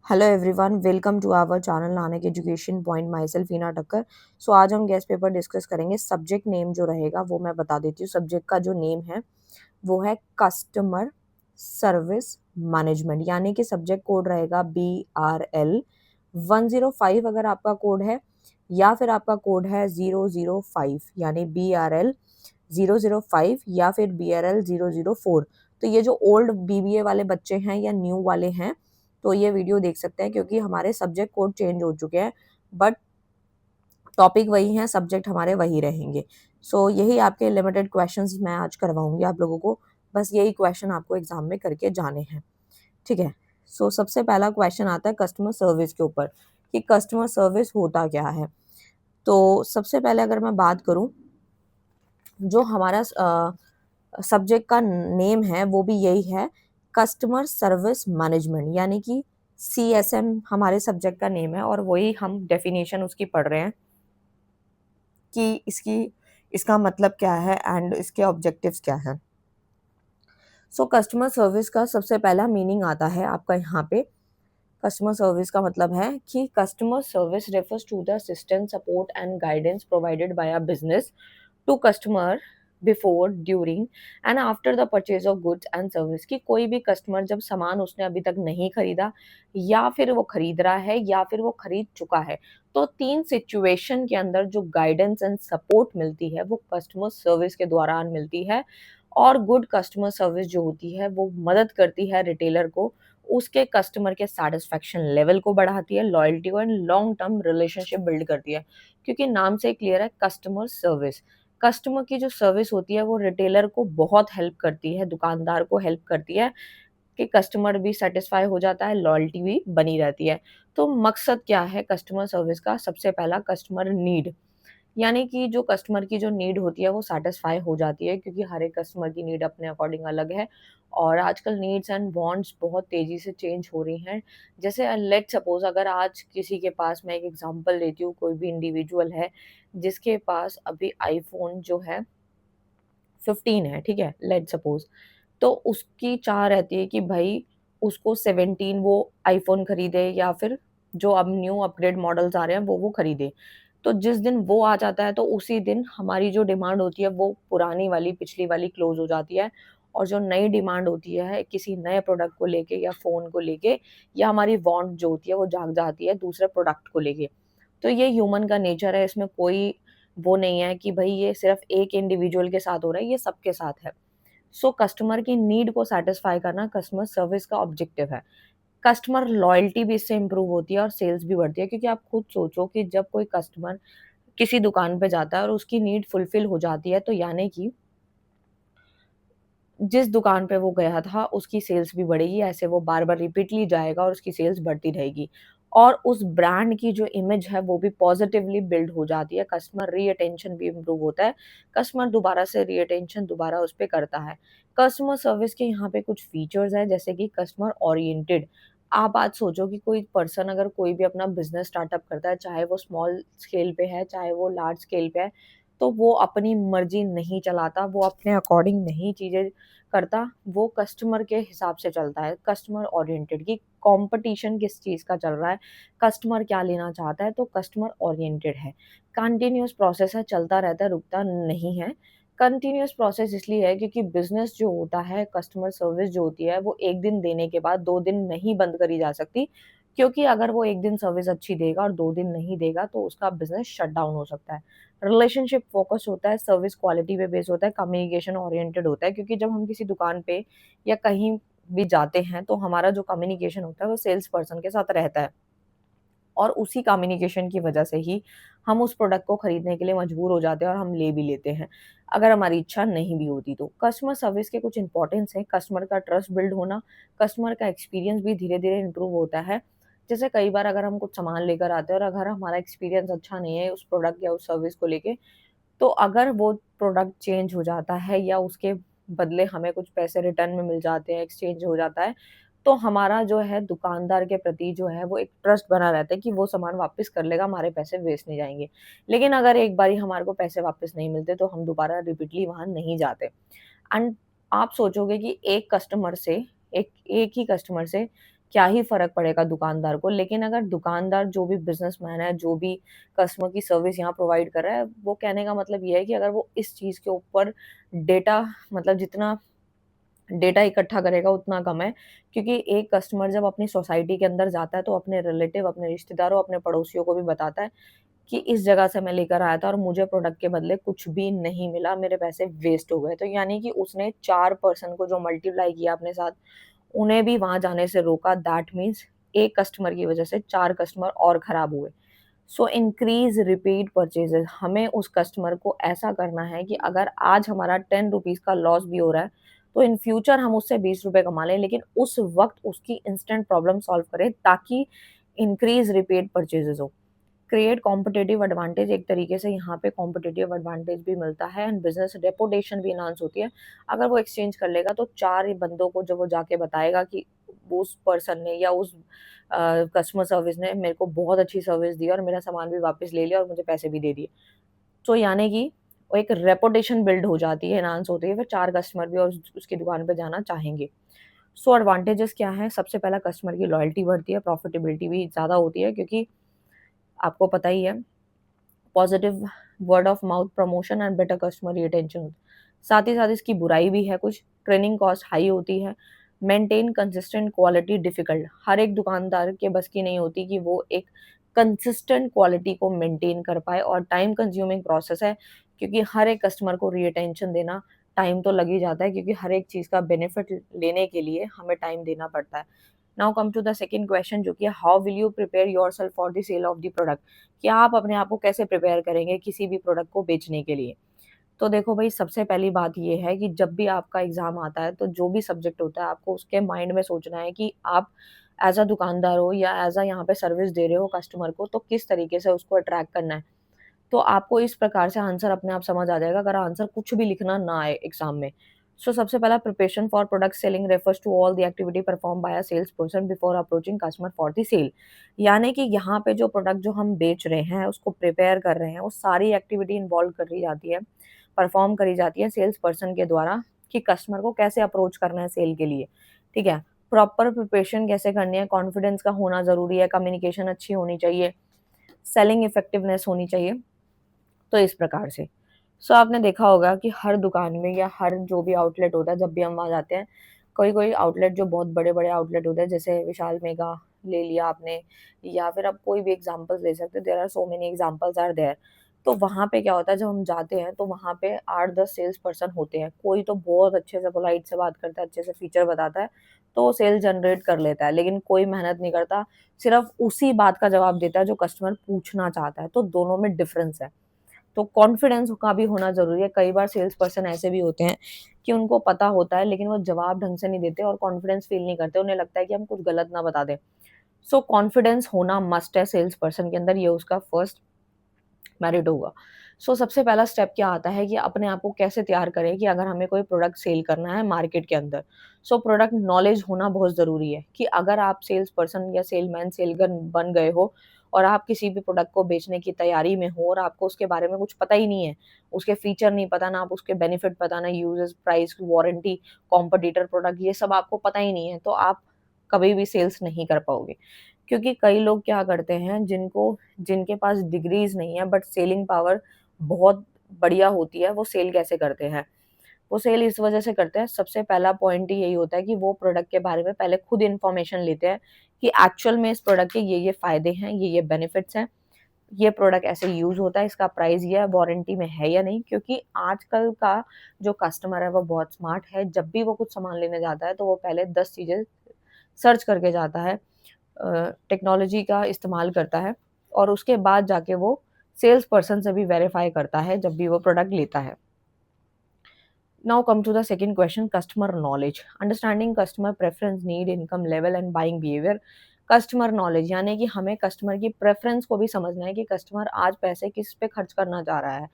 Hello everyone, welcome to our channel Nanak education point. Myself Heena Thakkar. So आज हम guest paper discuss करेंगे। Subject name जो रहेगा वो मैं बता देती हूँ। सब्जेक्ट का जो नेम है वो है कस्टमर सर्विस मैनेजमेंट, यानी कि सब्जेक्ट कोड रहेगा BRL 105 अगर आपका कोड है, या फिर आपका कोड है 005 यानी BRL 005 या फिर BRL 004। तो ये जो ओल्ड BBA वाले बच्चे हैं या न्यू वाले हैं तो ये वीडियो देख सकते हैं, क्योंकि हमारे सब्जेक्ट कोड चेंज हो चुके हैं बट टॉपिक वही है, सब्जेक्ट हमारे वही रहेंगे। यही आपके लिमिटेड क्वेश्चंस मैं आज करवाऊंगी आप लोगों को। बस यही क्वेश्चन आपको एग्जाम में करके जाने हैं, ठीक है। सबसे पहला क्वेश्चन आता है कस्टमर सर्विस के ऊपर कि कस्टमर सर्विस होता क्या है। तो सबसे पहले अगर मैं बात करूं, जो हमारा सब्जेक्ट का नेम है वो भी यही है, कस्टमर सर्विस मैनेजमेंट, यानी कि CSM हमारे सब्जेक्ट का नेम है और वही हम डेफिनेशन उसकी पढ़ रहे हैं कि इसका मतलब क्या है एंड इसके ऑब्जेक्टिव्स क्या है। कस्टमर सर्विस का सबसे पहला मीनिंग आता है आपका यहाँ पे। कस्टमर सर्विस का मतलब है कि customer service refers to the assistance, support and guidance provided by a business to customer before, during and after the purchase of goods and service. कि कोई भी कस्टमर जब सामान उसने अभी तक नहीं खरीदा, या फिर वो खरीद रहा है, या फिर वो खरीद चुका है, तो तीन सिचुएशन के अंदर जो गाइडेंस एंड सपोर्ट मिलती है वो कस्टमर सर्विस के दौरान मिलती है। और गुड कस्टमर सर्विस जो होती है वो मदद करती है रिटेलर को, उसके कस्टमर के सेटिस्फेक्शन लेवल को बढ़ाती है, लॉयल्टी को and long term relationship build करती है। क्योंकि नाम से क्लियर है, कस्टमर सर्विस, कस्टमर की जो सर्विस होती है वो रिटेलर को बहुत हेल्प करती है, दुकानदार को हेल्प करती है कि कस्टमर भी सेटिस्फाई हो जाता है, लॉयल्टी भी बनी रहती है। तो मकसद क्या है कस्टमर सर्विस का? सबसे पहला, कस्टमर नीड, यानी कि जो कस्टमर की जो नीड होती है वो सैटिस्फाई हो जाती है, क्योंकि हर एक कस्टमर की नीड अपने अकॉर्डिंग अलग है। और आजकल नीड्स एंड वांट्स बहुत तेज़ी से चेंज हो रही हैं। जैसे लेट्स सपोज़, अगर आज किसी के पास, मैं एक एग्ज़ाम्पल देती हूँ, कोई भी इंडिविजुअल है जिसके पास अभी आईफ़ोन जो है 15 है, ठीक है? लेट्स सपोज़, तो उसकी चाह रहती है कि भई उसको 17 वो आईफ़ोन खरीदे, या फिर जो अब न्यू अपग्रेड मॉडल्स आ रहे हैं वो खरीदे। तो जिस दिन वो आ जाता है तो उसी दिन हमारी जो डिमांड होती है वो पुरानी वाली, पिछली वाली क्लोज़ हो जाती है, और जो नई डिमांड होती है किसी नए प्रोडक्ट को लेके या फ़ोन को लेके, या हमारी वांट जो होती है वो जाग जाती है दूसरे प्रोडक्ट को लेके। तो ये ह्यूमन का नेचर है, इसमें कोई वो नहीं है कि भई ये सिर्फ़ एक इंडिविजुअल के साथ हो रहा है, ये सबके साथ है। कस्टमर की नीड को सैटिस्फाई करना कस्टमर सर्विस का ऑब्जेक्टिव है। कस्टमर लॉयल्टी भी इससे इम्प्रूव होती है और सेल्स भी बढ़ती है, क्योंकि आप खुद सोचो कि जब कोई कस्टमर किसी दुकान पे जाता है और उसकी नीड फुलफिल हो जाती है, तो यानी कि जिस दुकान पे वो गया था उसकी सेल्स भी बढ़ेगी, ऐसे वो बार-बार रिपीटली जाएगा और उसकी सेल्स बढ़ती रहेगी। और उस ब्रांड की जो इमेज है वो भी पॉजिटिवली बिल्ड हो जाती है, कस्टमर रीअटेंशन भी इम्प्रूव होता है, कस्टमर दोबारा से रीअटेंशन दोबारा उस पे करता है। कस्टमर सर्विस के यहाँ पे कुछ फीचर्स हैं, जैसे कि कस्टमर ओरिएंटेड। आप आज सोचो कि कोई पर्सन अगर कोई भी अपना बिज़नेस स्टार्टअप करता है, चाहे वो स्मॉल स्केल पे है, चाहे वो लार्ज स्केल पे है, तो वो अपनी मर्ज़ी नहीं चलाता, वो अपने अकॉर्डिंग नहीं चीज़ें करता, वो कस्टमर के हिसाब से चलता है, कस्टमर ओरिएंटेड। कि कॉम्पिटिशन किस चीज़ का चल रहा है, कस्टमर क्या लेना चाहता है, तो कस्टमर ओरिएंटेड है। कंटीन्यूअस प्रोसेस है, चलता रहता है, रुकता नहीं है। कंटीन्यूअस प्रोसेस इसलिए है क्योंकि बिज़नेस जो होता है, कस्टमर सर्विस जो होती है, वो 1 दिन देने के बाद 2 दिन नहीं बंद करी जा सकती, क्योंकि अगर वो 1 दिन सर्विस अच्छी देगा और 2 दिन नहीं देगा, तो उसका बिज़नेस शट डाउन हो सकता है। रिलेशनशिप फ़ोकस होता है, सर्विस क्वालिटी पे बेस होता है, कम्युनिकेशन ओरिएंटेड होता है, क्योंकि जब हम किसी दुकान पे या कहीं भी जाते हैं, तो हमारा जो कम्युनिकेशन होता है वो सेल्स पर्सन के साथ रहता है, और उसी कम्युनिकेशन की वजह से ही हम उस प्रोडक्ट को खरीदने के लिए मजबूर हो जाते हैं और हम ले भी लेते हैं, अगर हमारी इच्छा नहीं भी होती तो। कस्टमर सर्विस के कुछ इंपॉर्टेंस हैं, कस्टमर का ट्रस्ट बिल्ड होना, कस्टमर का एक्सपीरियंस भी धीरे-धीरे इम्प्रूव होता है। जैसे कई बार अगर हम कुछ सामान लेकर आते हैं और अगर हमारा एक्सपीरियंस अच्छा नहीं है उस प्रोडक्ट या उस सर्विस को लेके, तो अगर वो प्रोडक्ट चेंज हो जाता है या उसके बदले हमें कुछ पैसे रिटर्न में मिल जाते हैं, एक्सचेंज हो जाता है, तो हमारा जो है दुकानदार के प्रति जो है वो एक ट्रस्ट बना रहता है कि वो सामान वापस कर लेगा, हमारे पैसे वेस्ट नहीं जाएँगे। लेकिन अगर एक बारी हमारे को पैसे वापस नहीं मिलते तो हम दोबारा रिपीटली वहाँ नहीं जाते। एंड आप सोचोगे कि एक कस्टमर से, एक एक ही कस्टमर से क्या ही फ़र्क पड़ेगा दुकानदार को। लेकिन अगर दुकानदार जो भी बिज़नेसमैन है, जो भी कस्टमर की सर्विस यहाँ प्रोवाइड कर रहा है, वो कहने का मतलब ये है कि अगर वो इस चीज़ के ऊपर डेटा मतलब जितना डेटा इकट्ठा करेगा उतना कम है। क्योंकि एक कस्टमर जब अपनी सोसाइटी के अंदर जाता है तो अपने रिलेटिव, अपने रिश्तेदारों, अपने पड़ोसियों को भी बताता है कि इस जगह से मैं लेकर आया था और मुझे प्रोडक्ट के बदले कुछ भी नहीं मिला, मेरे पैसे वेस्ट हो गए। तो यानी कि उसने 4 पर्सन को जो मल्टीप्लाई किया अपने साथ, उन्हें भी वहाँ जाने से रोका। दैट मीन्स एक कस्टमर की वजह से 4 कस्टमर और खराब हुए। सो इंक्रीज़ रिपीट परचेज़ेज़, हमें उस कस्टमर को ऐसा करना है कि अगर आज हमारा ₹10 का लॉस भी हो रहा है, तो इन फ्यूचर हम उससे ₹20 कमा लें, लेकिन उस वक़्त उसकी इंस्टेंट प्रॉब्लम सॉल्व करें ताकि इंक्रीज़ रिपीट परचेज़ेज़ हो। क्रिएट कॉम्पिटिटिव एडवांटेज, एक तरीके से यहाँ पे कॉम्पिटिटिव एडवांटेज भी मिलता है एंड बिज़नेस रेपुटेशन भी एनहांस होती है। अगर वो एक्सचेंज कर लेगा तो 4 ही बंदों को जब वो जाके बताएगा कि उस पर्सन ने या उस कस्टमर सर्विस ने मेरे को बहुत अच्छी सर्विस दी और मेरा सामान भी वापस ले लिया और मुझे पैसे भी दे दिए। तो यानी कि वो एक रेपुटेशन बिल्ड हो जाती है, एनहांस होती है, फिर 4 कस्टमर भी और उसकी दुकान पे जाना चाहेंगे। सो एडवांटेजेस क्या हैं? सबसे पहला कस्टमर की लॉयल्टी बढ़ती है, प्रॉफिटेबिलिटी भी ज़्यादा होती है क्योंकि आपको पता ही है positive word of mouth promotion and better customer retention. साथ ही साथ इसकी बुराई भी है कुछ, ट्रेनिंग कॉस्ट हाई होती है, मेंटेन कंसिस्टेंट क्वालिटी डिफिकल्ट, हर एक दुकानदार के बस की नहीं होती कि वो एक कंसिस्टेंट क्वालिटी को मेंटेन कर पाए और टाइम कंज्यूमिंग प्रोसेस है क्योंकि हर एक कस्टमर को रीअटेंशन देना टाइम तो लग ही जाता है क्योंकि हर एक चीज़ का बेनिफिट लेने के लिए हमें टाइम देना पड़ता है। Now come to the second question जो कि है how will you prepare yourself for the sale of the product, कि आप अपने आप को कैसे प्रिपेयर करेंगे किसी भी प्रोडक्ट को बेचने के लिए। तो देखो भाई, सबसे पहली बात ये है कि जब भी आपका एग्ज़ाम आता है तो जो भी सब्जेक्ट होता है आपको उसके माइंड में सोचना है कि आप एज़ अ दुकानदार हो या एज़ अ यहाँ पे सर्विस दे रहे हो कस्टमर को, तो किस तरीके से उसको अट्रैक्ट करना है। तो आपको इस प्रकार से आंसर अपने आप समझ आ जाएगा अगर आंसर कुछ भी लिखना ना आए एग्ज़ाम में। सो सबसे पहला, preparation for product selling refers to all the activity perform by a sales person before approaching customer for the sale. यानी कि यहाँ पे जो प्रोडक्ट जो हम बेच रहे हैं, उसको प्रिपेयर कर रहे हैं, वो सारी एक्टिविटी इन्वॉल्व करी जाती है, परफॉर्म करी जाती है सेल्स पर्सन के द्वारा कि कस्टमर को कैसे अप्रोच करना है सेल के लिए, ठीक है? प्रॉपर प्रिपरेशन कैसे करनी है, कॉन्फिडेंस का होना ज़रूरी है, कम्युनिकेशन अच्छी होनी चाहिए, सेलिंग इफेक्टिवनेस होनी चाहिए। तो इस प्रकार से। सो आपने देखा होगा कि हर दुकान में या हर जो भी आउटलेट होता है, जब भी हम वहाँ जाते हैं, कोई-कोई आउटलेट जो बहुत बड़े-बड़े आउटलेट होते हैं, जैसे विशाल मेगा ले लिया आपने या फिर आप कोई भी एग्ज़ाम्पल्स ले सकते हो, there are so many examples are there. तो वहाँ पे क्या होता है, जब हम जाते हैं, तो वहाँ पे 8-10 सेल्स पर्सन होते हैं। कोई तो बहुत अच्छे से पोलाइट से बात करता है, अच्छे से फीचर बताता है, तो सेल जनरेट कर लेता है, लेकिन कोई मेहनत नहीं करता, सिर्फ़ उसी बात का जवाब देता है जो कस्टमर पूछना चाहता है, तो दोनों में डिफ़रेंस है। तो कॉन्फिडेंस का भी होना ज़रूरी है। कई बार सेल्स पर्सन ऐसे भी होते हैं कि उनको पता होता है लेकिन वो जवाब ढंग से नहीं देते और कॉन्फिडेंस फ़ील नहीं करते। उन्हें लगता है कि हम कुछ गलत ना बता दें। सो कॉन्फिडेंस होना मस्ट है सेल्स पर्सन के अंदर, ये उसका फर्स्ट मेरिट होगा। सो सबसे पहला स्टेप क्या आता है कि अपने आप को कैसे तैयार करें कि अगर हमें कोई प्रोडक्ट सेल करना है मार्केट के अंदर। सो प्रोडक्ट नॉलेज होना बहुत ज़रूरी है कि अगर आप सेल्स पर्सन या सेलमैन, सेलगन बन गए हो और आप किसी भी प्रोडक्ट को बेचने की तैयारी में हो और आपको उसके बारे में कुछ पता ही नहीं है, उसके फीचर नहीं पता, ना आप उसके बेनिफिट पता, ना users, price, warranty, competitor product, ये सब आपको पता ही नहीं है, तो आप कभी भी सेल्स नहीं कर पाओगे। क्योंकि कई लोग क्या करते हैं जिनके पास डिग्रीज़ नहीं है बट सेलिंग पावर बहुत बढ़िया होती है, वो सेल कैसे करते हैं? वो सेल इस वजह से करते हैं, सबसे पहला पॉइंट ही यही होता है कि वो प्रोडक्ट के बारे में पहले खुद इन्फॉर्मेशन लेते हैं कि एक्चुअल में इस प्रोडक्ट के ये फ़ायदे हैं, ये बेनिफिट्स हैं, ये प्रोडक्ट ऐसे यूज़ होता है, इसका प्राइस ये है, वारंटी में है या नहीं। क्योंकि आजकल का जो कस्टमर है वो बहुत स्मार्ट है, जब भी वो कुछ सामान लेने जाता है तो वो पहले 10 चीज़ें सर्च करके जाता है, टेक्नोलॉजी का इस्तेमाल करता है और उसके बाद जाके वो सेल्स पर्सन से भी वेरीफाई करता है जब भी वो प्रोडक्ट लेता है। Now come to the second question, customer knowledge, understanding customer preference, need, income level and buying behaviour. Customer knowledge यानी कि हमें कस्टमर की प्रेफरेंस को भी समझना है कि कस्टमर आज पैसे किस पे खर्च करना चाह रहा है,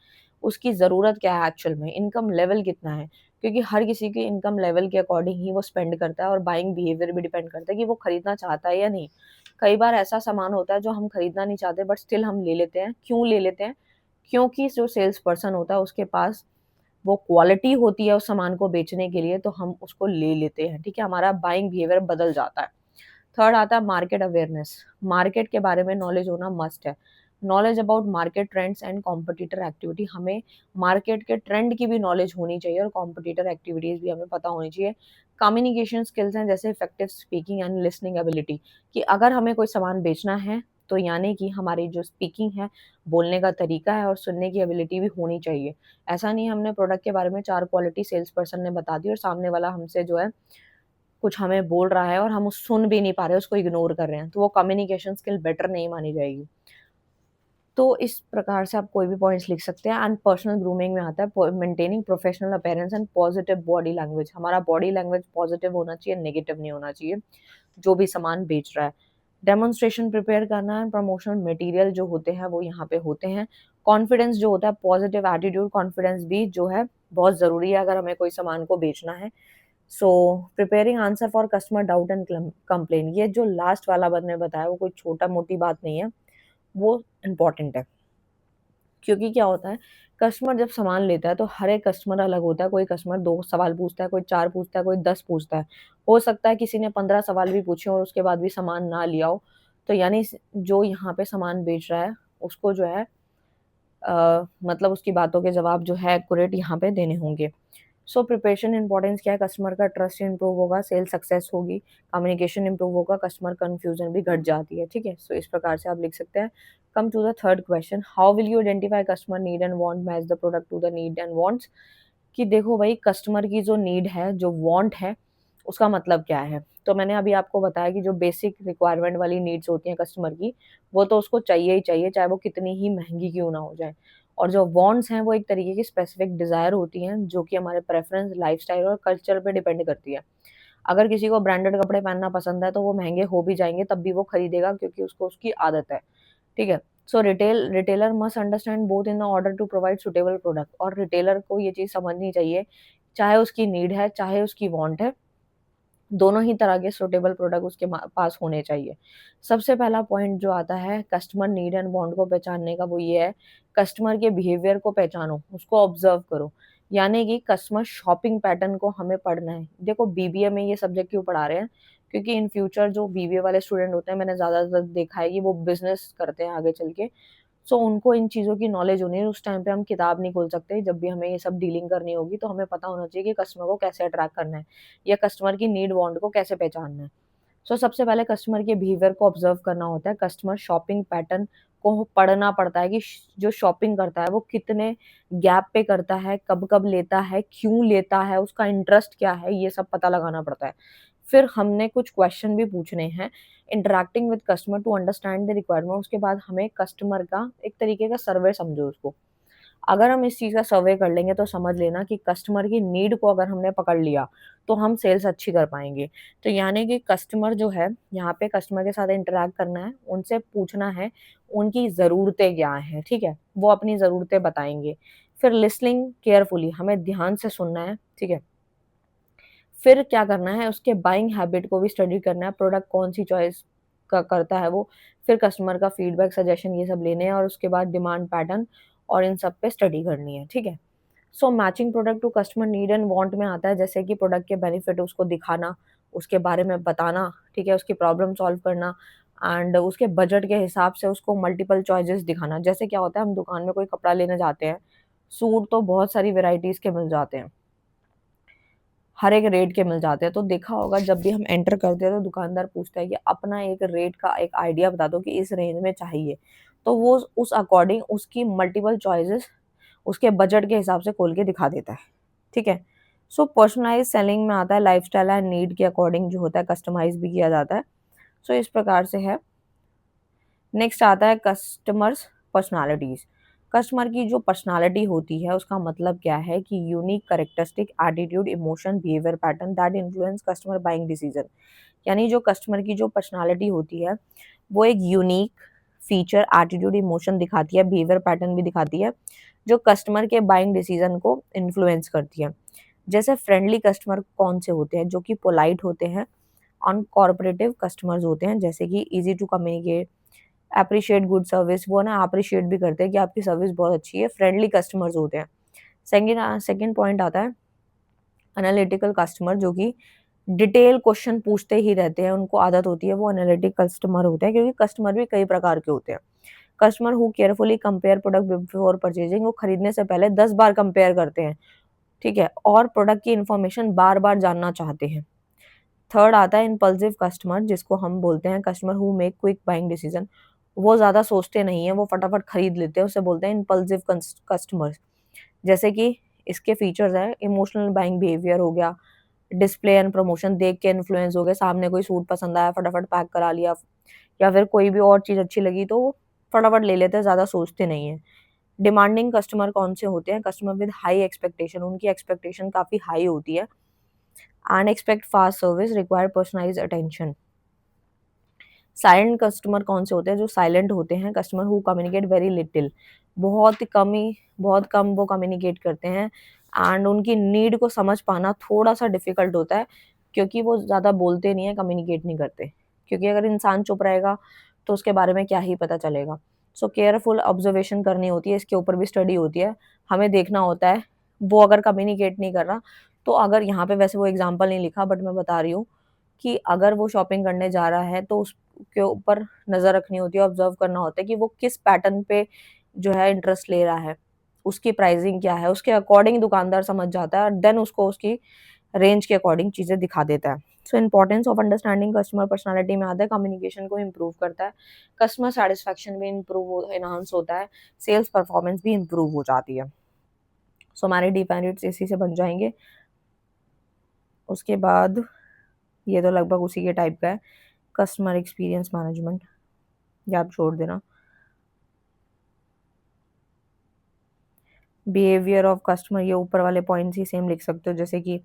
उसकी ज़रूरत क्या है एक्चुअल में, इनकम लेवल कितना है, क्योंकि हर किसी की इनकम लेवल के अकॉर्डिंग ही वो स्पेंड करता है और बाइंग बिहेवियर भी डिपेंड करता है कि वो खरीदना चाहता है या नहीं। कई बार ऐसा सामान होता है जो हम खरीदना नहीं चाहते बट स्टिल हम ले लेते हैं। क्यों ले लेते हैं? क्योंकि जो सेल्स पर्सन होता है उसके पास वो क्वालिटी होती है उस सामान को बेचने के लिए, तो हम उसको ले लेते हैं, ठीक है? हमारा बाइंग बिहेवियर बदल जाता है। थर्ड आता है मार्केट अवेयरनेस, मार्केट के बारे में नॉलेज होना मस्ट है। Knowledge about market trends and competitor activity, हमें मार्केट के ट्रेंड की भी नॉलेज होनी चाहिए और कॉम्पिटिटर एक्टिविटीज़ भी हमें पता होनी चाहिए। कम्युनिकेशन स्किल्स हैं जैसे effective speaking and listening ability, कि अगर हमें कोई सामान बेचना है तो यानी कि हमारी जो स्पीकिंग है, बोलने का तरीका है और सुनने की एबिलिटी भी होनी चाहिए। ऐसा नहीं हमने प्रोडक्ट के बारे में 4 क्वालिटी सेल्स पर्सन ने बता दी और सामने वाला हमसे जो है कुछ हमें बोल रहा है और हम उस सुन भी नहीं पा रहे, उसको इग्नोर कर रहे हैं, तो वो कम्युनिकेशन स्किल बेटर नहीं मानी जाएगी। तो इस प्रकार से आप कोई भी पॉइंट्स लिख सकते हैं। एंड पर्सनल ग्रूमिंग में आता है maintaining professional appearance and positive body language, हमारा बॉडी लैंग्वेज पॉजिटिव होना चाहिए, नेगेटिव नहीं होना चाहिए जो भी सामान बेच रहा है। डेमोन्स्ट्रेशन प्रिपेयर करना है, प्रमोशनल मटेरियल जो होते हैं वो यहाँ पे होते हैं। कॉन्फिडेंस जो होता है, पॉजिटिव एटीट्यूड, कॉन्फिडेंस भी जो है बहुत ज़रूरी है अगर हमें कोई सामान को बेचना है। So preparing answer for customer doubt and complain, ये जो लास्ट वाला मैंने बताया वो कोई छोटा मोटी बात नहीं है, वो इम्पॉर्टेंट है। क्योंकि क्या होता है, कस्टमर जब सामान लेता है तो हर एक कस्टमर अलग होता है, कोई कस्टमर 2 सवाल पूछता है, कोई 4 पूछता है, कोई 10 पूछता है। हो सकता है किसी ने 15 सवाल भी पूछे और उसके बाद भी सामान ना लिया हो, तो यानी जो यहाँ पे सामान बेच रहा है उसको जो है मतलब उसकी बातों के जवाब जो है एक्यूरेट यहाँ पे देने होंगे। सो प्रिपरेशन इंपॉर्टेंस क्या है, कस्टमर का ट्रस्ट इंप्रूव होगा, सेल सक्सेस होगी, कम्युनिकेशन इंप्रूव होगा, कस्टमर कंफ्यूजन भी घट जाती है, ठीक है। सो इस प्रकार से आप लिख सकते हैं। Come to the third question, how will you identify customer need and want match the product to the need and wants, कि देखो भाई कस्टमर की जो नीड है, जो वांट है, उसका मतलब क्या है। तो मैंने अभी आपको बताया कि जो बेसिक रिक्वायरमेंट वाली नीड्स होती हैं कस्टमर की, वो तो उसको चाहिए ही चाहिए, चाहे वो कितनी ही महंगी क्यों ना हो जाए। और जो वांट्स हैं वो एक तरीके की स्पेसिफिक डिज़ायर होती हैं जो कि हमारे प्रेफ़रेंस, लाइफ़स्टाइल और कल्चर पे डिपेंड करती है। अगर किसी को ब्रांडेड कपड़े पहनना पसंद है तो वो महँगे हो भी जाएँगे तब भी वो खरीदेगा क्योंकि उसको उसकी आदत है, ठीक है? So retailer must understand both in order to provide suitable product, और रिटेलर को ये चीज़ समझनी चाहिए, चाहे उसकी नीड है, चाहे उसकी वांट है, दोनों ही तरह के सूटेबल प्रोडक्ट उसके पास होने चाहिए। सबसे पहला पॉइंट जो आता है कस्टमर नीड एंड वांट को पहचानने का, वो ये है, कस्टमर के बिहेवियर को पहचानो, उसको ऑब्जर्व करो। यानी कि कस्टमर शॉपिंग पैटर्न को हमें पढ़ना है। देखो बीबीए में ये सब्जेक्ट क्यों पढ़ा रहे हैं, क्योंकि इन फ्यूचर जो बीबीए वाले स्टूडेंट होते हैं, मैंने ज़्यादातर देखा है कि वो बिज़नेस करते हैं आगे चल के। सो उनको इन चीज़ों की नॉलेज होनी है, उस टाइम पे हम किताब नहीं खोल सकते, जब भी हमें ये सब डीलिंग करनी होगी तो हमें पता होना चाहिए कि कस्टमर को कैसे अट्रैक्ट करना है या कस्टमर की नीड वांट को कैसे पहचानना है। सो सबसे पहले कस्टमर के बिहेवियर को ऑब्जर्व करना होता है, कस्टमर शॉपिंग पैटर्न को पढ़ना पड़ता है कि जो शॉपिंग करता है वो कितने गैप पे करता है, कब-कब लेता है, क्यों लेता है, उसका इंटरेस्ट क्या है, ये सब पता लगाना पड़ता है। फिर हमने कुछ क्वेश्चन भी पूछने हैं, interacting with customer to understand the requirement, उसके बाद हमें कस्टमर का एक तरीके का सर्वे समझो उसको। अगर हम इस चीज़ का सर्वे कर लेंगे तो समझ लेना कि कस्टमर की नीड को अगर हमने पकड़ लिया, तो हम सेल्स अच्छी कर पाएँगे। तो यानी कि कस्टमर जो है, यहाँ पे कस्टमर के साथ इंटरैक्ट करना है, उनसे पूछना है, उनकी ज़रूरतें क्या हैं, ठीक है? वो अपनी ज़रूरतें बताएँगे। फिर लिसनिंग केयरफुली, हमें ध्यान से सुनना है, ठीक है? फिर क्या करना है, उसके बाइंग हैबिट को भी स्टडी करना है, प्रोडक्ट कौन-सी चॉइस का करता है वो, फिर कस्टमर का फीडबैक, सजेशन ये सब लेने हैं और उसके बाद डिमांड पैटर्न और इन सब पे स्टडी करनी है, ठीक है? So matching product to customer need and want में आता है जैसे कि प्रोडक्ट के बेनिफिट उसको दिखाना, उसके बारे में बताना, ठीक है? उसकी प्रॉब्लम सॉल्व करना एंड उसके बजट के हिसाब से उसको मल्टीपल चॉइसेस दिखाना। जैसे क्या होता है, हम दुकान में कोई कपड़ा लेने जाते हैं, सूट तो बहुत सारी वैराइटीज़ के मिल जाते हैं। हर एक रेट के मिल जाते हैं, तो देखा होगा जब भी हम एंटर करते हैं तो दुकानदार पूछता है कि अपना एक रेट का एक आइडिया बता दो कि इस रेंज में चाहिए। तो वो उस अकॉर्डिंग उसकी मल्टीपल चॉइसेस उसके बजट के हिसाब से खोल के दिखा देता है, ठीक है? सो पर्सनलाइज़ सेलिंग में आता है लाइफ़स्टाइल एंड नीड के अकॉर्डिंग जो होता है कस्टमाइज़ भी किया जाता है। सो इस प्रकार से है। नेक्स्ट आता है कस्टमर्स पर्सनालिटीज़। कस्टमर की जो पर्सनालिटी होती है उसका मतलब क्या है कि unique characteristic attitude, emotion, behaviour pattern that influence customer buying decision. यानी जो कस्टमर की जो पर्सनालिटी होती है वो एक यूनिक फीचर, एटीट्यूड, इमोशन दिखाती है, बिहेवियर पैटर्न भी दिखाती है, जो कस्टमर के बाइंग डिसीजन को इन्फ्लुएंस करती है। जैसे फ्रेंडली कस्टमर कौन से होते हैं, जो कि पोलाइट होते हैं। अनकॉर्पोरेटिव कस्टमर्स होते हैं जैसे कि easy to communicate, appreciate good service, वो ना एप्रिशिएट भी करते हैं कि आपकी सर्विस बहुत अच्छी है, फ्रेंडली कस्टमर्स होते हैं। सेकंड सेकंड पॉइंट आता है एनालिटिकल कस्टमर, जो कि डिटेल क्वेश्चन पूछते ही रहते हैं, उनको आदत होती है, वो एनालिटिक कस्टमर होते हैं, क्योंकि कस्टमर भी कई प्रकार के होते हैं। Customer who carefully compare product before purchasing, वो खरीदने से पहले 10 बार कंपेयर करते हैं, ठीक है? और प्रोडक्ट की इन्फॉर्मेशन बार-बार जानना चाहते हैं। थर्ड आता है इम्पल्सिव कस्टमर, जिसको हम बोलते हैं customer who make quick buying decision. वो ज़्यादा सोचते नहीं हैं, वो फटाफट खरीद लेते हैं, उसे बोलते हैं इम्पल्सिव कस्टमर्स। जैसे कि इसके फीचर्स हैं, इमोशनल बाइंग बिहेवियर हो गया, डिस्प्ले एंड प्रमोशन देख के इन्फ्लुएंस हो गए, सामने कोई सूट पसंद आया फटाफट पैक करा लिया, या फिर कोई भी और चीज़ अच्छी लगी तो वो फटाफट ले लेते हैं, ज़्यादा सोचते नहीं हैं। डिमांडिंग कस्टमर कौन से होते हैं? कस्टमर विद हाई एक्सपेक्टेशन, उनकी एक्सपेक्टेशन काफ़ी हाई होती है। And expect fast service, require personalised attention. Silent customer कौन से होते हैं? जो साइलेंट होते हैं, customer who communicate very little, बहुत कम वो कम्युनिकेट करते हैं, एंड उनकी नीड को समझ पाना थोड़ा-सा डिफ़िकल्ट होता है, क्योंकि वो ज़्यादा बोलते नहीं हैं, कम्युनिकेट नहीं करते। क्योंकि अगर इंसान चुप रहेगा, तो उसके बारे में क्या ही पता चलेगा। सो केयरफुल ऑब्जर्वेशन करनी होती है, इसके ऊपर भी स्टडी होती है। हमें देखना होता है, वो अगर कम्युनिकेट नहीं कर रहा, तो अगर यहाँ पे वैसे वो एग्ज़ाम्पल नहीं लिखा, बट मैं बता रही हूँ कि अगर वो शॉपिंग करने जा रहा है, तो उसके ऊपर नज़र रखनी होती है, ऑब्ज़र्व करना होता है कि वो किस पैटर्न पे जो है इंटरेस्ट ले रहा है, उसकी प्राइसिंग क्या है, उसके अकॉर्डिंग दुकानदार समझ जाता है और देन उसको उसकी रेंज के अकॉर्डिंग चीज़ें दिखा देता है। So importance of understanding customer personality में आता है, कम्युनिकेशन को इम्प्रूव करता है, कस्टमर सैटिस्फैक्शन भी एनहांस होता है, सेल्स परफॉर्मेंस भी इम्प्रूव हो जाती है। सो हमारे डिपेंडेंट्स इसी से बन जाएँगे। उसके बाद ये तो लगभग उसी के टाइप का है, कस्टमर एक्सपीरियंस मैनेजमेंट, ये आप छोड़ देना। बिहेवियर ऑफ कस्टमर, ये ऊपर वाले पॉइंट्स ही सेम लिख सकते हो, जैसे कि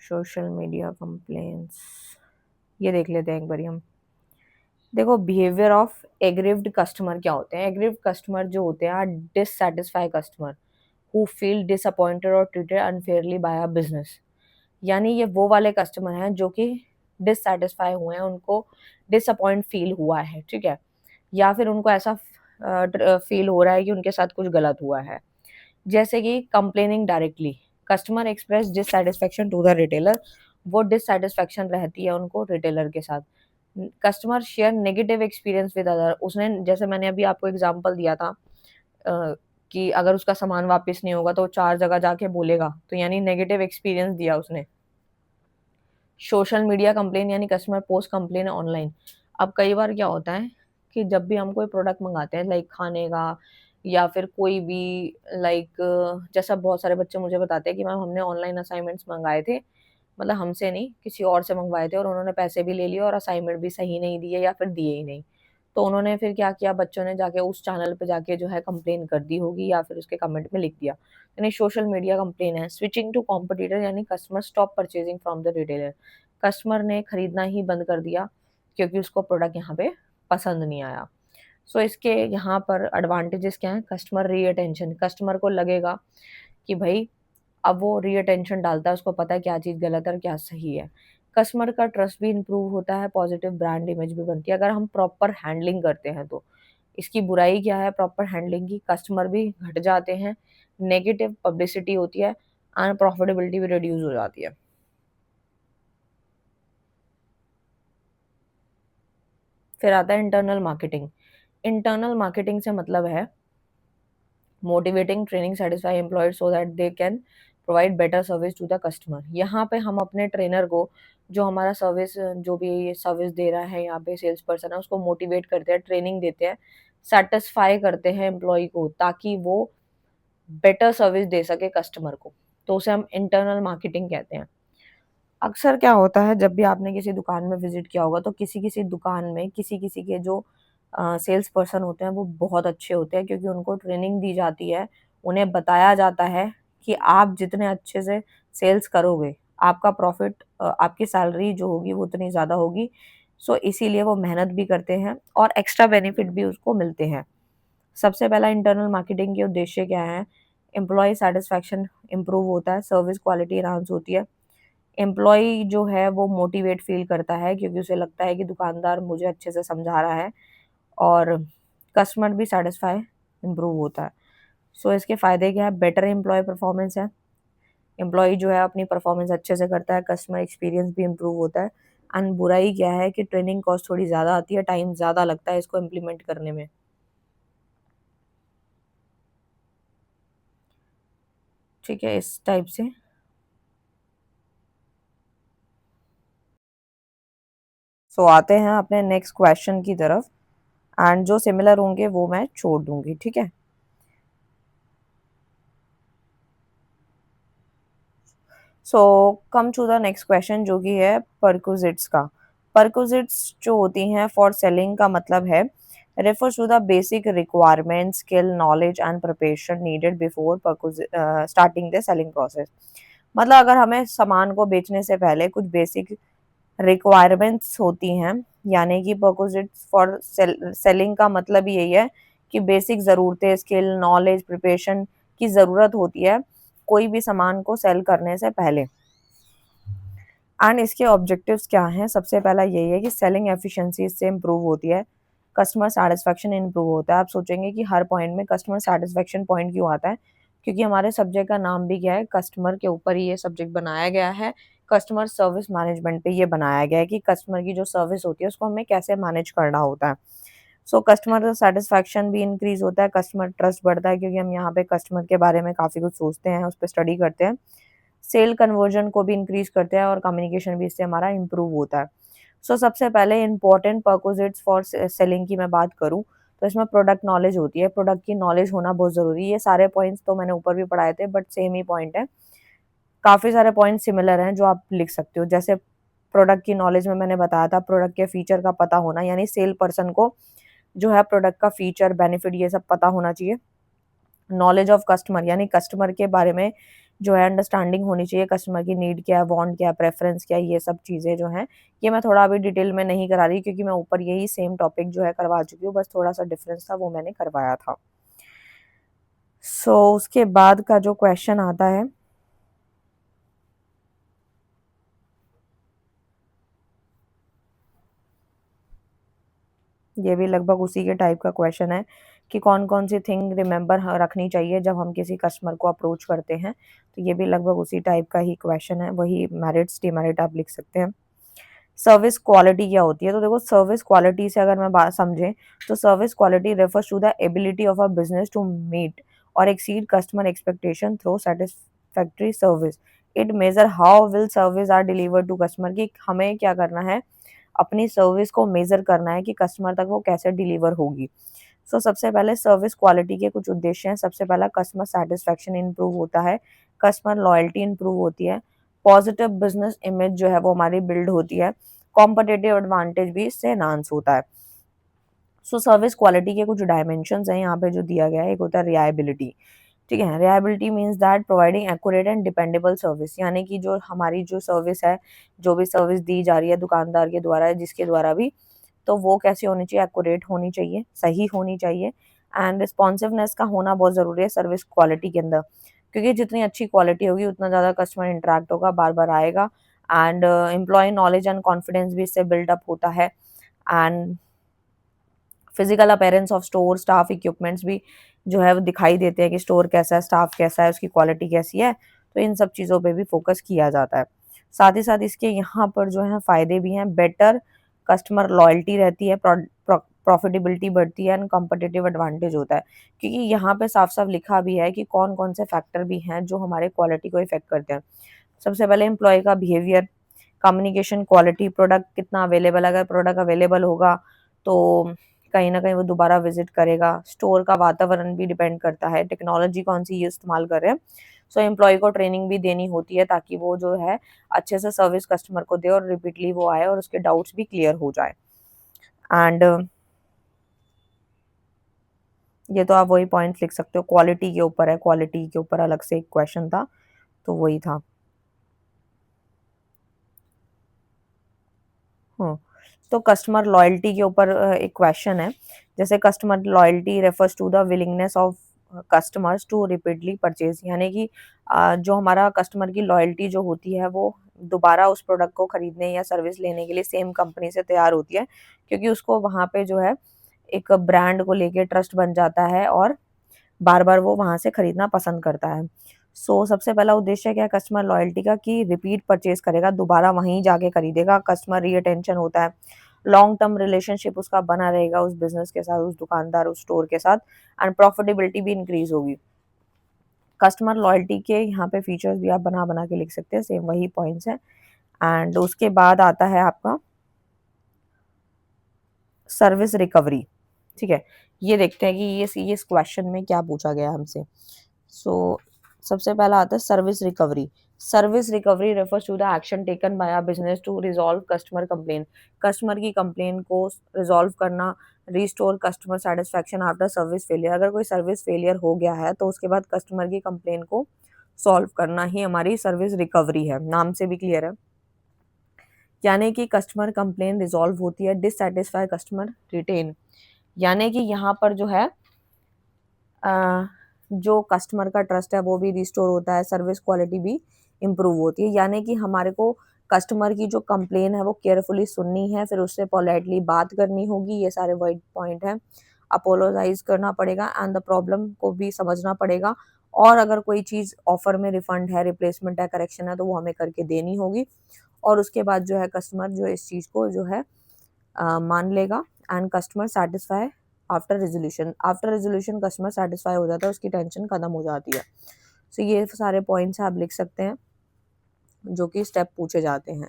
सोशल मीडिया कंप्लेंट्स, ये देख लेते हैं एक बारी हम। देखो, बिहेवियर ऑफ एग्रीव्ड कस्टमर क्या होते हैं? एग्रीव्ड कस्टमर जो होते हैं, dissatisfy customer who feel disappointed और treated unfairly by a business. यानी ये वो वाले कस्टमर हैं जो कि डिससैटिस्फाई हुए हैं, उनको डिसअपॉइंट फील हुआ है, ठीक है? या फिर उनको ऐसा फील हो रहा है कि उनके साथ कुछ गलत हुआ है। जैसे कि complaining directly, customer express dissatisfaction to the retailer, वो डिससैटिस्फैक्शन रहती है उनको रिटेलर के साथ। Customer share negative experience with other, उसने जैसे मैंने अभी आपको एग्जांपल दिया था कि अगर उसका सामान वापस नहीं होगा तो वो 4 जगह जाके बोलेगा, तो यानी नेगेटिव एक्सपीरियंस दिया उसने। सोशल मीडिया कंप्लेन, यानी कस्टमर पोस्ट कंप्लेन ऑनलाइन। अब कई बार क्या होता है कि जब भी हम कोई प्रोडक्ट मंगाते हैं, लाइक खाने का या फिर कोई भी, लाइक जैसा बहुत सारे बच्चे मुझे बताते हैं कि मैम हमने ऑनलाइन असाइनमेंट्स मंगाए थे, मतलब हमसे नहीं किसी और से मंगवाए थे, और उन्होंने पैसे भी ले लिए और असाइनमेंट भी सही नहीं दिए या फिर दिए ही नहीं। तो उन्होंने फिर क्या किया, बच्चों ने जाके उस चैनल पे जाके जो है कंप्लेन कर दी होगी या फिर उसके कमेंट में लिख दिया। यानी सोशल मीडिया कंप्लेन है। स्विचिंग टू कॉम्पिटिटर, यानी customer stop purchasing from the retailer, customer ने खरीदना ही बंद कर दिया क्योंकि उसको प्रोडक्ट यहाँ पे पसंद नहीं आया। सो इसके यहाँ पर एडवांटेजेस क्या हैं? कस्टमर रीअटेंशन, कस्टमर को लगेगा कि भाई अब वो रीअटेंशन डालता है, उसको पता है क्या चीज़ गलत है और क्या सही है। कस्टमर का ट्रस्ट भी इम्प्रूव होता है, पॉजिटिव ब्रांड इमेज भी बनती है अगर हम प्रॉपर हैंडलिंग करते हैं तो। इसकी बुराई क्या है प्रॉपर हैंडलिंग की? कस्टमर भी घट जाते हैं, नेगेटिव पब्लिसिटी होती है एंड प्रॉफिटेबिलिटी भी रिड्यूस हो जाती है। फिर आता है इंटरनल मार्केटिंग। इंटरनल मार्केटिंग से मतलब है motivating, training, satisfy employees so that they can provide better service to the customer. यहाँ पे हम अपने ट्रेनर को, जो हमारा सर्विस, जो भी सर्विस दे रहा है यहाँ पे सेल्स पर्सन है, उसको मोटिवेट करते हैं, ट्रेनिंग देते हैं, सेटिस्फाई करते हैं एम्प्लॉय को, ताकि वो बेटर सर्विस दे सके कस्टमर को। तो उसे हम इंटरनल मार्केटिंग कहते हैं। अक्सर क्या होता है, जब भी आपने किसी दुकान में विजिट किया होगा, तो किसी किसी दुकान में किसी किसी के जो सेल्स पर्सन होते हैं वो बहुत अच्छे होते हैं, क्योंकि उनको ट्रेनिंग दी जाती है, उन्हें बताया जाता है कि आप जितने अच्छे से सेल्स करोगे, आपका प्रॉफिट, आपकी सैलरी जो होगी वो उतनी ज़्यादा होगी। सो इसीलिए वो मेहनत भी करते हैं और एक्स्ट्रा बेनिफिट भी उसको मिलते हैं। सबसे पहला इंटरनल मार्केटिंग के उद्देश्य क्या है? एम्प्लॉय सैटिस्फैक्शन इम्प्रूव होता है, सर्विस क्वालिटी एनहांस होती है, एम्प्लॉयी जो है वो मोटिवेट फ़ील करता है क्योंकि उसे लगता है कि दुकानदार मुझे अच्छे से समझा रहा है, और कस्टमर भी सैटिस्फाई इम्प्रूव होता है। सो इसके फ़ायदे क्या है? बेटर एम्प्लॉयी परफॉर्मेंस है, एम्प्लॉय जो है अपनी परफॉर्मेंस अच्छे से करता है, कस्टमर एक्सपीरियंस भी इम्प्रूव होता है। एंड बुराई क्या है कि ट्रेनिंग कॉस्ट थोड़ी ज़्यादा आती है, टाइम ज़्यादा लगता है इसको इम्प्लीमेंट करने में। ठीक है, इस टाइप से। सो आते हैं अपने नेक्स्ट क्वेश्चन की तरफ, एंड जो सिमिलर होंगे वो मैं छोड़ दूंगी, ठीक है। So come to the next question जो कि है परक्विजिट्स का। परक्विजिट्स जो होती हैं फॉर सेलिंग का मतलब है refers to the basic requirements, skill, knowledge and preparation needed before starting the selling process। मतलब अगर हमें सामान को बेचने से पहले कुछ बेसिक रिक्वायरमेंट्स होती हैं, यानी कि परक्विजिट्स फॉर सेलिंग का मतलब यही है कि बेसिक ज़रूरतें, स्किल, नॉलेज, प्रिपरेशन की ज़रूरत होती है कोई भी सामान को सेल करने से पहले। एंड इसके ऑब्जेक्टिव्स क्या हैं? सबसे पहला यही है कि सेलिंग एफिशिएंसी इससे इम्प्रूव होती है, कस्टमर सैटिस्फैक्शन इम्प्रूव होता है। आप सोचेंगे कि हर पॉइंट में कस्टमर सैटिस्फैक्शन पॉइंट क्यों आता है? क्योंकि हमारे सब्जेक्ट का नाम भी क्या है, कस्टमर के ऊपर ही ये सब्जेक्ट बनाया गया है। कस्टमर सर्विस मैनेजमेंट पे ये बनाया गया है कि कस्टमर की जो सर्विस होती है उसको हमें कैसे मैनेज करना होता है। सो कस्टमर सैटिस्फैक्शन भी इंक्रीज होता है, कस्टमर ट्रस्ट बढ़ता है, क्योंकि हम यहाँ पे कस्टमर के बारे में काफ़ी कुछ सोचते हैं, उस पर स्टडी करते हैं। सेल कन्वर्जन को भी इंक्रीज करते हैं और कम्युनिकेशन भी इससे हमारा इम्प्रूव होता है। सो सबसे पहले इंपॉर्टेंट परक्विजिट्स फॉर सेलिंग की मैं बात करूँ तो इसमें प्रोडक्ट नॉलेज होती है। प्रोडक्ट की नॉलेज होना बहुत ज़रूरी है। ये सारे पॉइंट्स तो मैंने ऊपर भी पढ़ाए थे, बट सेम ही पॉइंट है। काफ़ी सारे पॉइंट सिमिलर हैं जो आप लिख सकते हो। जैसे प्रोडक्ट की नॉलेज में मैंने बताया था, प्रोडक्ट के फीचर का पता होना, यानी सेल पर्सन को जो है प्रोडक्ट का फीचर, बेनिफिट ये सब पता होना चाहिए। नॉलेज ऑफ कस्टमर यानी कस्टमर के बारे में जो है अंडरस्टैंडिंग होनी चाहिए, कस्टमर की नीड क्या है, वांट क्या है, प्रेफरेंस क्या है, ये सब चीज़ें जो हैं ये मैं थोड़ा अभी डिटेल में नहीं करा रही क्योंकि मैं ऊपर यही सेम टॉपिक जो है करवा चुकी हूँ, बस थोड़ा सा डिफरेंस था वो मैंने करवाया था। उसके बाद का जो क्वेश्चन आता है, ये भी लगभग उसी के टाइप का क्वेश्चन है कि कौन कौन सी थिंग रिमेंबर रखनी चाहिए जब हम किसी कस्टमर को अप्रोच करते हैं। तो ये भी लगभग उसी टाइप का ही क्वेश्चन है, वही मेरिट्स डिमेरिट आप लिख सकते हैं। सर्विस क्वालिटी क्या होती है? तो देखो, सर्विस क्वालिटी से अगर मैं बात समझें तो service quality refers to the ability of a business to meet और exceed customer expectation through satisfactory service. It measure how will service are delivered to customer, की हमें क्या करना है, अपनी सर्विस को मेजर करना है कि कस्टमर तक वो कैसे डिलीवर होगी। सबसे पहले सर्विस क्वालिटी के कुछ उद्देश्य हैं। सबसे पहला, कस्टमर सेटिस्फैक्शन इंप्रूव होता है, कस्टमर लॉयल्टी इंप्रूव होती है, पॉजिटिव बिजनेस इमेज जो है वो हमारी बिल्ड होती है, कॉम्पिटिटिव एडवांटेज भी इससे एनहांस होता है। सर्विस क्वालिटी के कुछ डायमेंशंस हैं यहाँ पे जो दिया गया है। एक होता है रिलायबिलिटी। ठीक है, reliability means that providing accurate and dependable service, यानी कि जो हमारी जो सर्विस है, जो भी सर्विस दी जा रही है दुकानदार के द्वारा या जिसके द्वारा भी, तो वो कैसी होनी चाहिए, एक्यूरेट होनी चाहिए, सही होनी चाहिए। एंड रिस्पॉन्सिवनेस का होना बहुत ज़रूरी है सर्विस क्वालिटी के अंदर, क्योंकि जितनी अच्छी क्वालिटी होगी उतना ज़्यादा कस्टमर इंटरेक्ट होगा, बार बार आएगा। And employ knowledge and confidence भी इससे बिल्डअप होता है। And physical appearance of store, staff, equipments भी जो है वो दिखाई देते हैं कि स्टोर कैसा है, स्टाफ कैसा है, उसकी क्वालिटी कैसी है। तो इन सब चीज़ों पे भी फोकस किया जाता है। साथ ही साथ इसके यहाँ पर जो है फ़ायदे भी हैं। बेटर कस्टमर लॉयल्टी रहती है, प्रॉफिटेबिलिटी बढ़ती है एंड कॉम्पिटिटिव एडवांटेज होता है, क्योंकि यहाँ पे साफ-साफ लिखा भी है कि कौन-कौन से फैक्टर भी हैं जो हमारे क्वालिटी को इफ़ेक्ट करते हैं। सबसे पहले एम्प्लॉयी का बिहेवियर, कम्युनिकेशन, क्वालिटी, प्रोडक्ट कितना अवेलेबल, अगर प्रोडक्ट अवेलेबल होगा तो कहीं न कहीं वो दोबारा विज़िट करेगा। स्टोर का वातावरण भी डिपेंड करता है, टेक्नोलॉजी कौन-सी ये इस्तेमाल कर रहे हैं। एम्प्लॉयी को ट्रेनिंग भी देनी होती है ताकि वो जो है अच्छे से सर्विस कस्टमर को दे और रिपीटली वो आए और उसके डाउट्स भी क्लियर हो जाए। एंड ये तो आप वही पॉइंट्स लिख सकते हो, क्वालिटी के ऊपर है, क्वालिटी के ऊपर अलग से एक क्वेश्चन था, तो वही था। हाँ, तो कस्टमर लॉयल्टी के ऊपर एक क्वेश्चन है। जैसे customer loyalty refers to the willingness of customers to repeatedly purchase, यानी कि जो हमारा कस्टमर की लॉयल्टी जो होती है वो दोबारा उस प्रोडक्ट को खरीदने या सर्विस लेने के लिए सेम कंपनी से तैयार होती है, क्योंकि उसको वहाँ पे जो है एक ब्रांड को लेके ट्रस्ट बन जाता है और बार-बार वो वहाँ से खरीदना पसंद करता है। सबसे पहला उद्देश्य क्या है कस्टमर लॉयल्टी का, कि रिपीट परचेज करेगा, दोबारा वहीं जाके खरीदेगा, कस्टमर रीअटेंशन होता है, लॉन्ग टर्म रिलेशनशिप उसका बना रहेगा उस बिजनेस के साथ, उस दुकानदार, उस स्टोर के साथ, एंड प्रॉफिटेबिलिटी भी इंक्रीज होगी। कस्टमर लॉयल्टी के यहाँ पे फीचर्स भी आप बना बना के लिख सकते हैं, सेम वही पॉइंट्स हैं। एंड उसके बाद आता है आपका सर्विस रिकवरी। ठीक है, ये देखते हैं कि ये इस क्वेश्चन में क्या पूछा गया हमसे। सबसे पहला आता है service recovery. Service recovery refers to the action taken by a business to resolve customer complain. Customer की कंप्लेन को रिजॉल्व करना, restore customer satisfaction after service failure. अगर कोई सर्विस फेलियर हो गया है तो उसके बाद कस्टमर की कंप्लेन को सॉल्व करना ही हमारी सर्विस रिकवरी है, नाम से भी क्लियर है। यानी कि कस्टमर कंप्लेन रिजॉल्व होती है, डिससेटिस्फाई कस्टमर रिटेन। यानी कि यहाँ पर जो है जो कस्टमर का ट्रस्ट है वो भी रिस्टोर होता है, सर्विस क्वालिटी भी इम्प्रूव होती है। यानी कि हमारे को कस्टमर की जो कंप्लेन है वो केयरफुली सुननी है, फिर उससे पोलाइटली बात करनी होगी, ये सारे वर्ड पॉइंट हैं। अपोलोजाइज करना पड़ेगा एंड द प्रॉब्लम को भी समझना पड़ेगा, और अगर कोई चीज़ ऑफर में रिफंड है, रिप्लेसमेंट है, करेक्शन है तो वो हमें करके देनी होगी। और उसके बाद जो है कस्टमर जो इस चीज़ को जो है मान लेगा, and customer satisfy after resolution customer satisfy हो जाता है, उसकी टेंशन खत्म हो जाती है। ये सारे पॉइंट्स आप लिख सकते हैं जो कि स्टेप पूछे जाते हैं।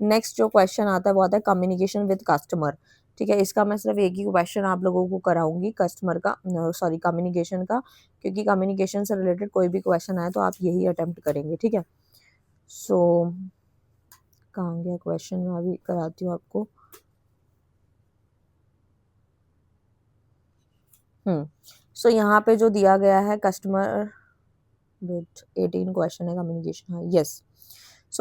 नेक्स्ट जो क्वेश्चन आता है वो आता है कम्युनिकेशन विद कस्टमर। ठीक है, इसका मैं सिर्फ एक ही क्वेश्चन आप लोगों को कराऊंगी कस्टमर का, सॉरी कम्युनिकेशन का, क्योंकि कम्युनिकेशन से रिलेटेड कोई भी क्वेश्चन आए तो आप यही अटेम्प्ट करेंगे। ठीक है, सो कहाँ गया क्वेश्चन, मैं अभी कराती हूँ आपको। यहाँ पे जो दिया गया है कस्टमर विद 18 क्वेश्चन है कम्युनिकेशन, हाँ यस।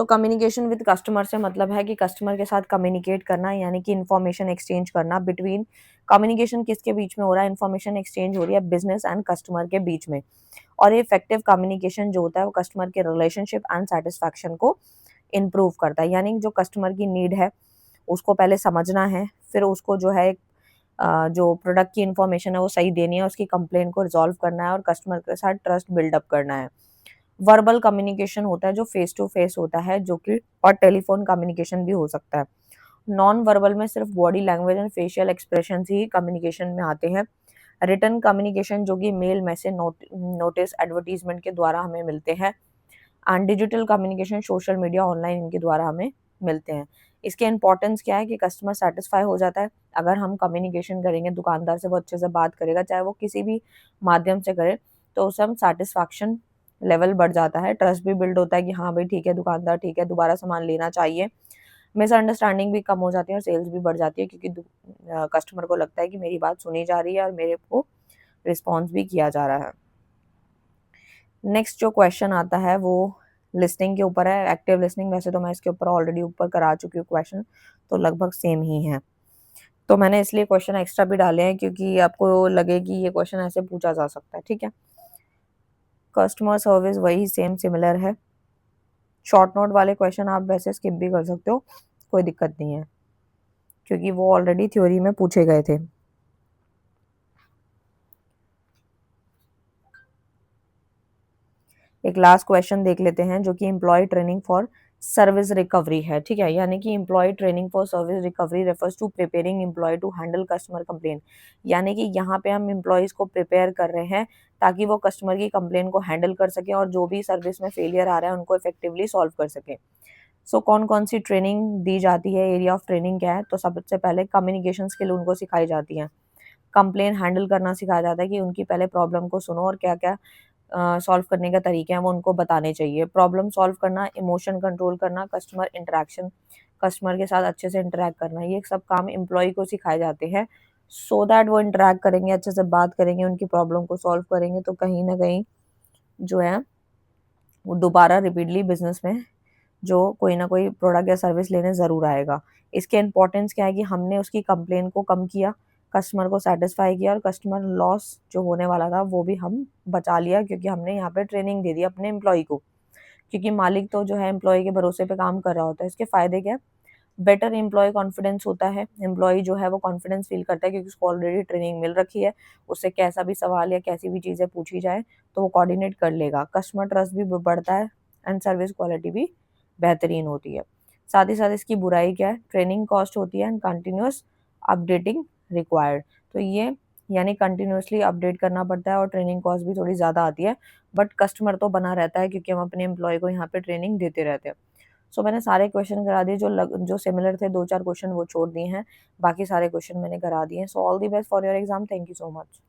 कम्युनिकेशन विद कस्टमर से मतलब है कि कस्टमर के साथ कम्युनिकेट करना, यानी कि इंफॉर्मेशन एक्सचेंज करना बिटवीन। कम्युनिकेशन किसके बीच में हो रहा है, इंफॉर्मेशन एक्सचेंज हो रही है बिजनेस एंड कस्टमर के बीच में। और ये इफेक्टिव कम्युनिकेशन जो होता है वो कस्टमर के रिलेशनशिप एंड सेटिस्फैक्शन को इम्प्रूव करता है। यानी जो कस्टमर की नीड है उसको पहले समझना है, फिर उसको जो है जो प्रोडक्ट की इन्फॉर्मेशन है वो सही देनी है, उसकी कंप्लेन को रिजॉल्व करना है और कस्टमर के साथ ट्रस्ट बिल्डअप करना है। वर्बल कम्युनिकेशन होता है जो फेस टू फेस होता है, जो कि और टेलीफोन कम्युनिकेशन भी हो सकता है। नॉन वर्बल में सिर्फ body language and facial expression he communication में आते हैं। रिटन कम्युनिकेशन जो कि मेल, मैसेज, नोटिस, एडवर्टीजमेंट के द्वारा हमें मिलते हैं। And digital communication social media, online, इनके द्वारा हमें मिलते हैं। इसके इंपॉर्टेंस क्या है कि कस्टमर सेटिस्फाई हो जाता है अगर हम कम्युनिकेशन करेंगे, दुकानदार से वो अच्छे से बात करेगा, चाहे वो किसी भी माध्यम से करे, तो उससे हम सेटिस्फैक्शन लेवल बढ़ जाता है, ट्रस्ट भी बिल्ड होता है कि हाँ भाई ठीक है, दुकानदार ठीक है, दोबारा सामान लेना चाहिए। मिसअंडरस्टैंडिंग भी कम हो जाती है और सेल्स भी बढ़ जाती है, क्योंकि कस्टमर को लगता है कि मेरी बात सुनी जा रही है और मेरे को रिस्पॉन्स भी किया जा रहा है। नेक्स्ट जो क्वेश्चन आता है वो लिसनिंग के ऊपर है, एक्टिव लिसनिंग। वैसे तो मैं इसके ऊपर ऑलरेडी ऊपर करा चुकी हूँ क्वेश्चन, तो लगभग सेम ही है, तो मैंने इसलिए क्वेश्चन एक्स्ट्रा भी डाले हैं क्योंकि आपको लगे कि ये क्वेश्चन ऐसे पूछा जा सकता है। ठीक है, कस्टमर सर्विस वही सेम सिमिलर है। शॉर्ट नोट वाले क्वेश्चन आप वैसे स्किप भी कर सकते हो, कोई दिक्कत नहीं है, क्योंकि वो ऑलरेडी थ्योरी में पूछे गए थे। एक लास्ट क्वेश्चन देख लेते हैं जो कि employ training for service recovery है। ठीक है, यानी कि employ training for service recovery refers to preparing employ to handle customer complain. यानी कि यहाँ पे हम एम्प्लॉयज को प्रिपेयर कर रहे हैं ताकि वो कस्टमर की कंप्लेन को हैंडल कर सके और जो भी सर्विस में फेलियर आ रहा है उनको इफेक्टिवली सॉल्व कर सके। कौन कौन सी ट्रेनिंग दी जाती है, एरिया ऑफ ट्रेनिंग क्या है, तो सबसे पहले कम्युनिकेशन स्किल उनको सिखाई जाती है, कंप्लेन हैंडल करना सिखाया जाता है कि उनकी पहले प्रॉब्लम को सुनो और क्या क्या सॉल्व करने का तरीके हैं वो उनको बताने चाहिए। प्रॉब्लम सॉल्व करना, इमोशन कंट्रोल करना, कस्टमर इंटरेक्शन, कस्टमर के साथ अच्छे से इंटरेक्ट करना, ये सब काम एम्प्लॉय को सिखाए जाते हैं, सो दैट वो इंटरेक्ट करेंगे, अच्छे से बात करेंगे, उनकी प्रॉब्लम को सॉल्व करेंगे, तो कहीं ना कहीं जो है वो दोबारा रिपीटली बिजनेस में जो कोई ना कोई प्रोडक्ट या सर्विस लेने ज़रूर आएगा। इसके इम्पोर्टेंस क्या है कि हमने उसकी कंप्लेन को कम किया, कस्टमर को सेटिस्फाई किया और कस्टमर लॉस जो होने वाला था वो भी हम बचा लिया, क्योंकि हमने यहाँ पे ट्रेनिंग दे दी अपने एम्प्लॉय को। क्योंकि मालिक तो जो है एम्प्लॉय के भरोसे पे काम कर रहा होता है। इसके फ़ायदे क्या है, बेटर एम्प्लॉय कॉन्फिडेंस होता है, एम्प्लॉय जो है वो कॉन्फिडेंस फील करता है क्योंकि उसको ऑलरेडी ट्रेनिंग मिल रखी है, उससे कैसा भी सवाल या कैसी भी चीज़ें पूछी जाए तो वो कोऑर्डिनेट कर लेगा। कस्टमर ट्रस्ट भी बढ़ता है एंड सर्विस क्वालिटी भी बेहतरीन होती है। साथ ही साथ इसकी बुराई क्या है, ट्रेनिंग कॉस्ट होती है एंड कंटिन्यूस अपडेटिंग रिक्वायर्ड। तो ये यानी कंटिन्यूसली अपडेट करना पड़ता है और ट्रेनिंग कॉस्ट भी थोड़ी ज़्यादा आती है, बट कस्टमर तो बना रहता है क्योंकि हम अपने एम्प्लॉय को यहाँ पे ट्रेनिंग देते रहते हैं। सो मैंने सारे क्वेश्चन करा दिए, जो सिमिलर थे 2-4 क्वेश्चन वो छोड़ दिए हैं, बाकी सारे क्वेश्चन मैंने करा दिए हैं। So all the best for your exam, thank you so much.